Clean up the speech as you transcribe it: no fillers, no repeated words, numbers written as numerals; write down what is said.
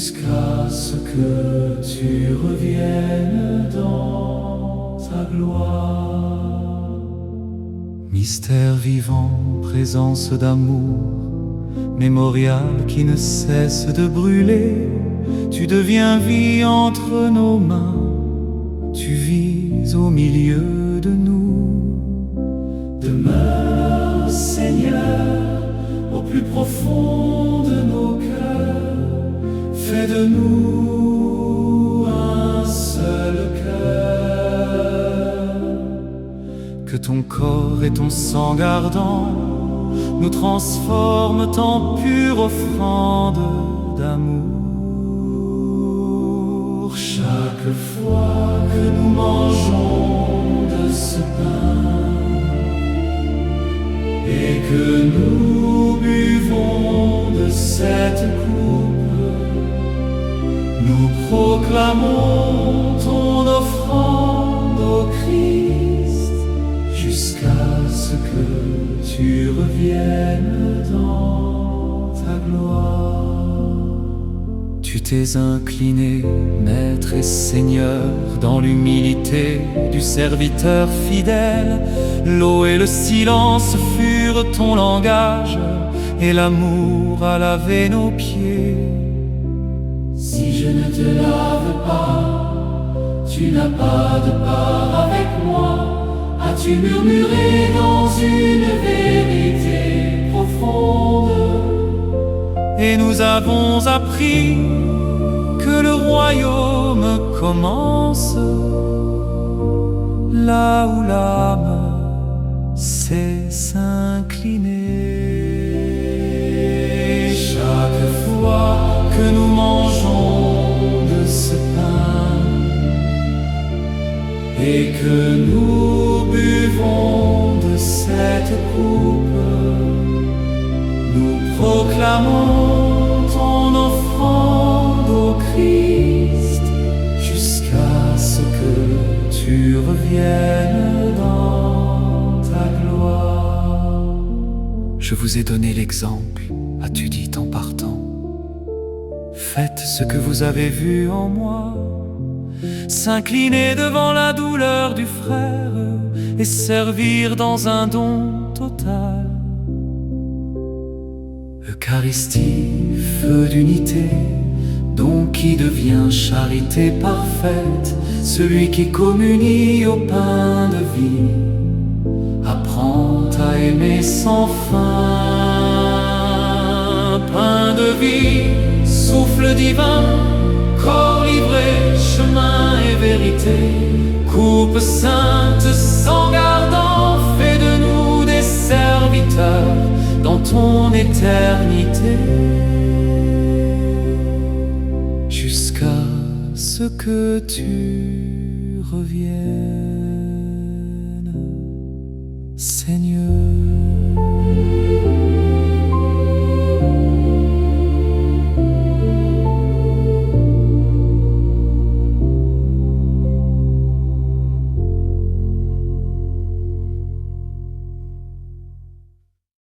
jusqu'à ce que tu reviennes dans ta gloire. Mystère vivant, présence d'amour, mémorial qui ne cesse de brûler, tu deviens vie entre nos mains, tu vis au milieu de nous. Demeure, Seigneur, au plus profond de nos cœurs, fais de nous un seul cœur. Que ton corps et ton sang ardent nous transforment en pure offrande d'amour. Chaque fois que nous mangeons de ce pain et que nous buvons de cette coupe, nous proclamons ton offrande au Christ, jusqu'à ce que tu reviennes dans ta gloire. Tu t'es incliné, Maître et Seigneur, dans l'humilité du serviteur fidèle. L'eau et le silence furent ton langage, et l'amour a lavé nos pieds. Si je ne te lave pas, tu n'as pas de part avec moi. As-tu murmuré dans une vérité profonde? Et nous avons appris que le royaume commence là où l'âme sait s'incliner. Chaque fois que nous mangeons de ce pain et que nous buvons de cette coupe, nous proclamons ton offrande au Christ, jusqu'à ce que tu reviennes dans ta gloire. Je vous ai donné l'exemple, as-tu dit en partant. Faites ce que vous avez vu en moi. S'incliner devant la douleur du frère et servir dans un don total. Eucharistie, feu d'unité, don qui devient charité parfaite, celui qui communie au pain de vie, apprend à aimer sans fin. Pain de vie, souffle divin, corps livré, chemin et vérité, coupe sainte, sang ardent, fais de nous des serviteurs dans ton éternité, jusqu'à ce que tu reviennes.